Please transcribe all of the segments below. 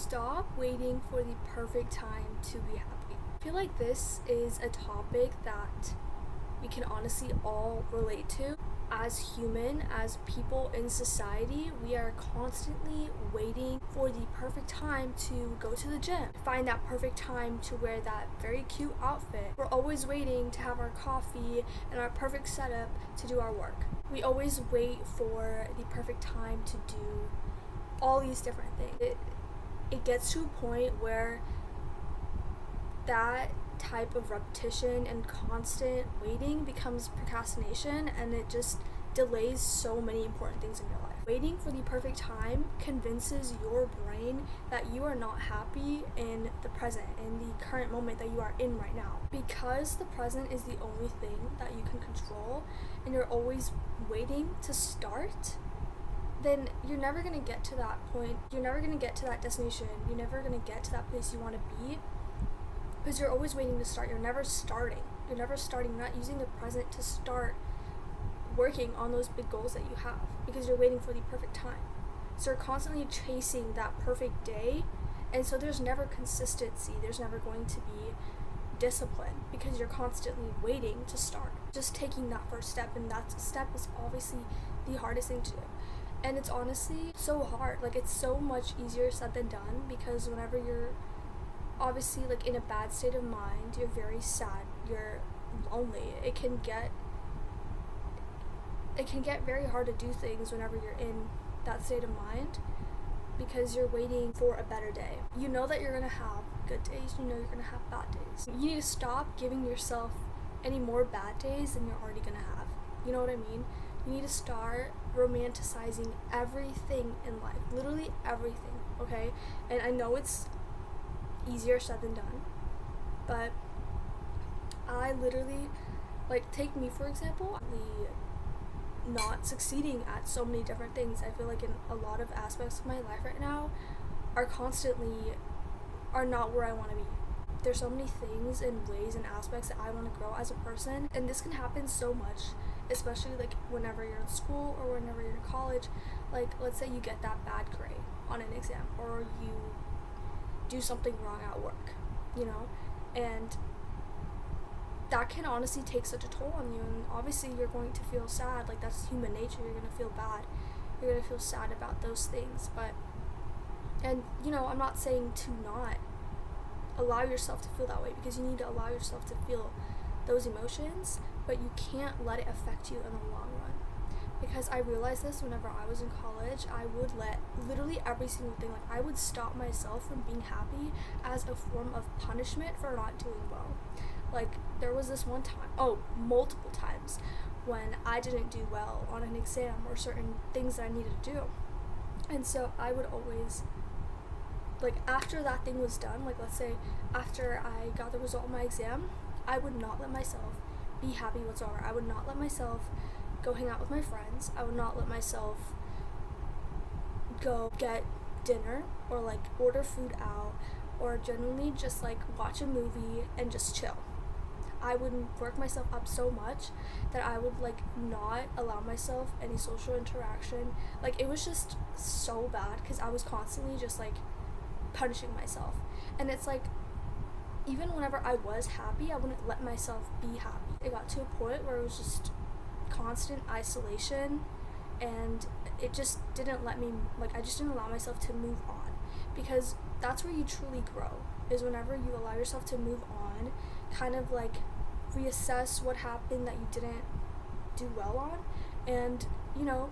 Stop waiting for the perfect time to be happy. I feel like this is a topic that we can honestly all relate to. As human, as people in society, we are constantly waiting for the perfect time to go to the gym, find that perfect time to wear that very cute outfit. We're always waiting to have our coffee and our perfect setup to do our work. We always wait for the perfect time to do all these different things. It gets to a point where that type of repetition and constant waiting becomes procrastination, and it just delays so many important things in your life. Waiting for the perfect time convinces your brain that you are not happy in the present, in the current moment that you are in right now. Because the present is the only thing that you can control, and you're always waiting to start, then you're never going to get to that point. You're never going to get to that destination. You're never going to get to that place you want to be, because you're always waiting to start. You're never starting. You're not using the present to start working on those big goals that you have, because you're waiting for the perfect time. So you're constantly chasing that perfect day, and so there's never consistency. There's never going to be discipline, because you're constantly waiting to start. Just taking that first step, and that step is obviously the hardest thing to do. And it's honestly so hard. Like, it's so much easier said than done, because whenever you're obviously like in a bad state of mind, you're very sad, you're lonely, it can get very hard to do things whenever you're in that state of mind, because you're waiting for a better day. You know that you're gonna have good days, you know you're gonna have bad days. You need to stop giving yourself any more bad days than you're already gonna have. You know what I mean? You need to start romanticizing everything in life, literally everything, okay? And I know it's easier said than done, but I literally, like, take me for example, not succeeding at so many different things. I feel like in a lot of aspects of my life right now are not where I want to be. There's so many things and ways and aspects that I want to grow as a person, and this can happen so much, especially like whenever you're in school or whenever you're in college. Like, let's say you get that bad grade on an exam, or you do something wrong at work, you know, and that can honestly take such a toll on you, and obviously you're going to feel sad. Like, that's human nature. You're going to feel bad, you're going to feel sad about those things. And you know, I'm not saying to not allow yourself to feel that way, because you need to allow yourself to feel those emotions, but you can't let it affect you in the long run. Because I realized this whenever I was in college, I would let literally every single thing, like I would stop myself from being happy as a form of punishment for not doing well. Like, there was this one time, multiple times, when I didn't do well on an exam or certain things that I needed to do. And so I would always, like, after that thing was done, like let's say after I got the result of my exam, I would not let myself be happy whatsoever. I would not let myself go hang out with my friends. I would not let myself go get dinner or like order food out, or generally just like watch a movie and just chill. I would work myself up so much that I would like not allow myself any social interaction. Like, it was just so bad, because I was constantly just like punishing myself. And it's like, even whenever I was happy, I wouldn't let myself be happy. It got to a point where it was just constant isolation, and it just didn't let me, like, I just didn't allow myself to move on, because that's where you truly grow, is whenever you allow yourself to move on, kind of like reassess what happened that you didn't do well on, and, you know,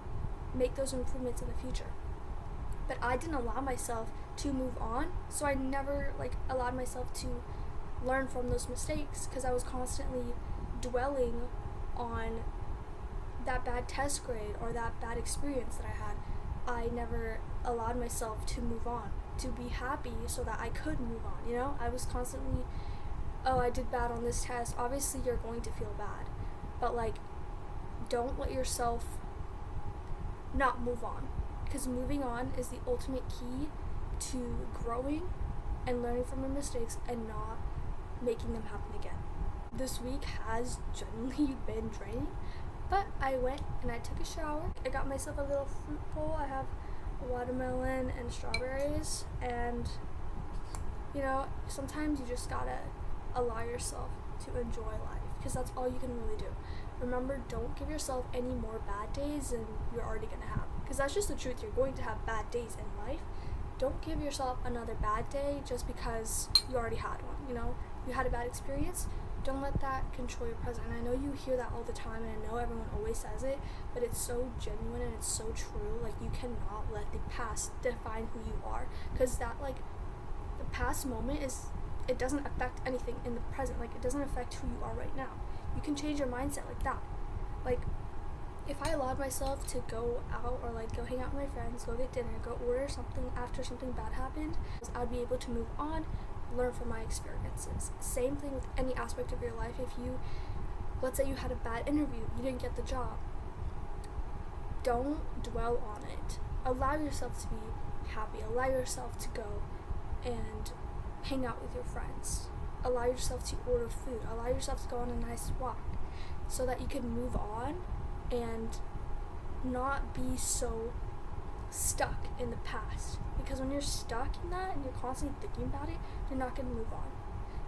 make those improvements in the future. But I didn't allow myself to move on, so I never like allowed myself to learn from those mistakes, because I was constantly dwelling on that bad test grade or that bad experience that I had. I never allowed myself to move on, to be happy so that I could move on, you know? I was constantly, I did bad on this test. Obviously you're going to feel bad, but like, don't let yourself not move on, because moving on is the ultimate key to growing and learning from your mistakes and not making them happen again. This week has genuinely been draining, but I went and I took a shower. I got myself a little fruit bowl. I have watermelon and strawberries, and sometimes you just gotta allow yourself to enjoy life, because that's all you can really do. Remember, don't give yourself any more bad days than you're already gonna have, because that's just the truth. You're going to have bad days in life. Don't give yourself another bad day just because you already had one. You had a bad experience. Don't let that control your present. And I know you hear that all the time, and I know everyone always says it, but it's so genuine and it's so true. Like, you cannot let the past define who you are, because that, like, the past moment it doesn't affect anything in the present. Like, it doesn't affect who you are right now. You can change your mindset like that. Like, if I allowed myself to go out or like go hang out with my friends, go get dinner, go order something after something bad happened, I'd be able to move on, learn from my experiences. Same thing with any aspect of your life. If let's say you had a bad interview, you didn't get the job, don't dwell on it. Allow yourself to be happy. Allow yourself to go and hang out with your friends. Allow yourself to order food. Allow yourself to go on a nice walk, so that you can move on and not be so stuck in the past. Because when you're stuck in that and you're constantly thinking about it, you're not going to move on.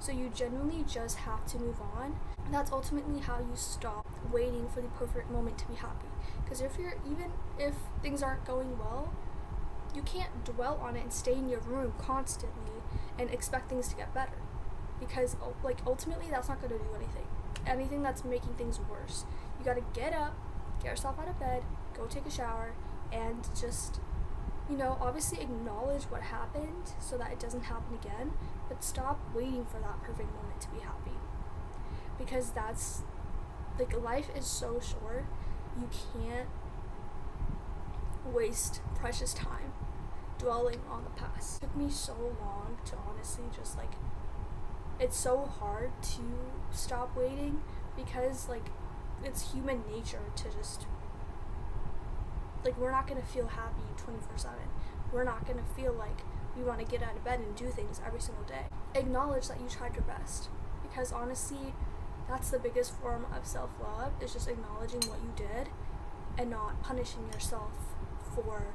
So you genuinely just have to move on. And that's ultimately how you stop waiting for the perfect moment to be happy. Because even if things aren't going well, you can't dwell on it and stay in your room constantly and expect things to get better. Because ultimately that's not going to do anything that's making things worse. You got to get up, get yourself out of bed, go take a shower, and just obviously acknowledge what happened so that it doesn't happen again, but stop waiting for that perfect moment to be happy. Because that's, life is so short, you can't waste precious time dwelling on the past. It took me so long to honestly just it's so hard to stop waiting, because it's human nature to just we're not going to feel happy 24/7. We're not going to feel like we want to get out of bed and do things every single day. Acknowledge that you tried your best, because honestly, that's the biggest form of self-love, is just acknowledging what you did and not punishing yourself for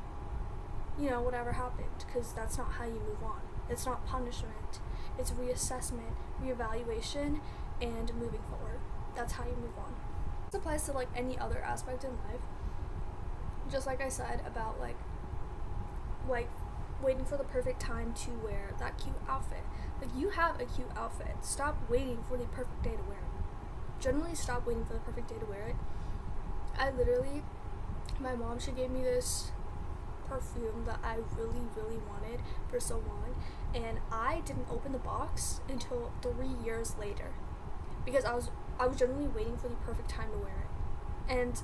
whatever happened, because that's not how you move on. It's not punishment. It's reassessment, reevaluation, and moving forward. That's how you move on. This applies to any other aspect in life. Just like I said about waiting for the perfect time to wear that cute outfit. You have a cute outfit. Stop waiting for the perfect day to wear it. Generally, stop waiting for the perfect day to wear it. My mom, she gave me this perfume that I really, really wanted for so long, and I didn't open the box until 3 years later, because I was generally waiting for the perfect time to wear it. And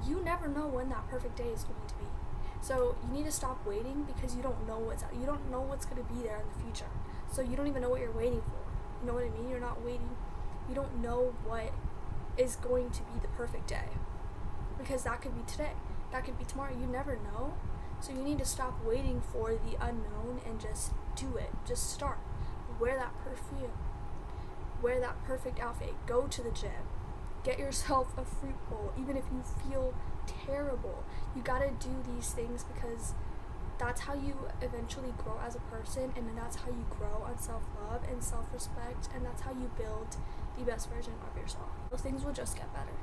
you never know when that perfect day is going to be. So you need to stop waiting, because you don't know what's going to be there in the future. So you don't even know what you're waiting for. You know what I mean? You're not waiting. You don't know what is going to be the perfect day, because that could be today. That could be tomorrow. You never know. So you need to stop waiting for the unknown and just do it. Just start. Wear that perfume. Wear that perfect outfit. Go to the gym. Get yourself a fruit bowl, even if you feel terrible. You gotta do these things, because that's how you eventually grow as a person, and then that's how you grow on self-love and self-respect, and that's how you build the best version of yourself. Those things will just get better,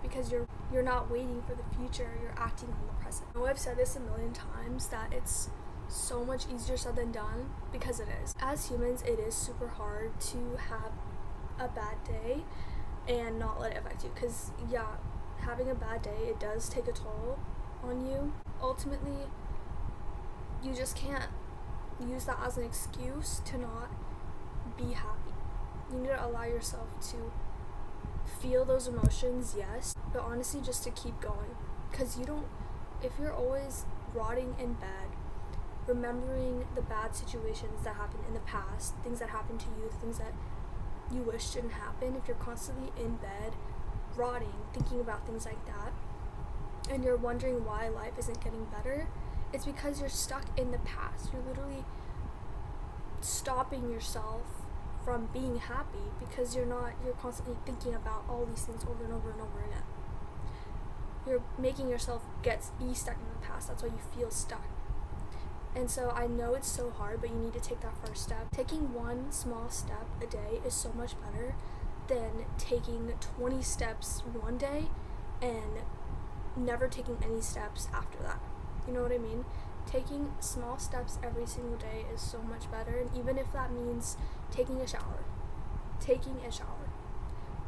because you're not waiting for the future, you're acting on the present. I know I've said this a million times that it's so much easier said than done, because it is. As humans, it is super hard to have a bad day and not let it affect you, because having a bad day, it does take a toll on you. Ultimately, you just can't use that as an excuse to not be happy. You need to allow yourself to feel those emotions, yes, but honestly just to keep going, because if you're always rotting in bed, remembering the bad situations that happened in the past, things that happened to you, things that you wish didn't happen, if you're constantly in bed rotting, thinking about things like that, and you're wondering why life isn't getting better, it's because you're stuck in the past. You're literally stopping yourself from being happy, because you're constantly thinking about all these things over and over and over again. You're making yourself be stuck in the past. That's why you feel stuck. And so I know it's so hard, but you need to take that first step. Taking one small step a day is so much better than taking 20 steps one day and never taking any steps after that. You know what I mean? Taking small steps every single day is so much better, and even if that means taking a shower,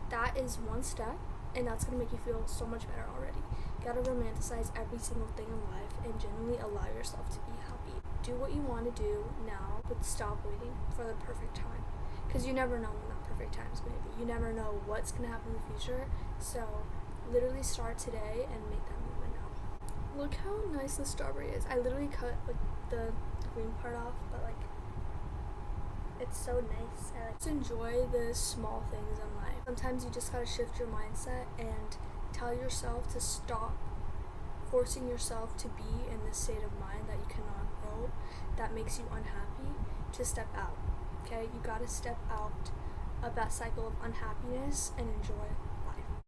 that is one step, and that's gonna make you feel so much better already. You gotta romanticize every single thing in life and genuinely allow yourself to be happy. Do what you want to do now, but stop waiting for the perfect time, because you never know when that perfect time is going to be. You never know what's going to happen in the future, so literally start today and make that movement now. Look how nice the strawberry is. I literally cut like the green part off, but like it's so nice. I like to enjoy the small things in life. Sometimes you just gotta shift your mindset and tell yourself to stop forcing yourself to be in this state of mind that you cannot grow, that makes you unhappy, to step out. Okay, you gotta step out of that cycle of unhappiness and enjoy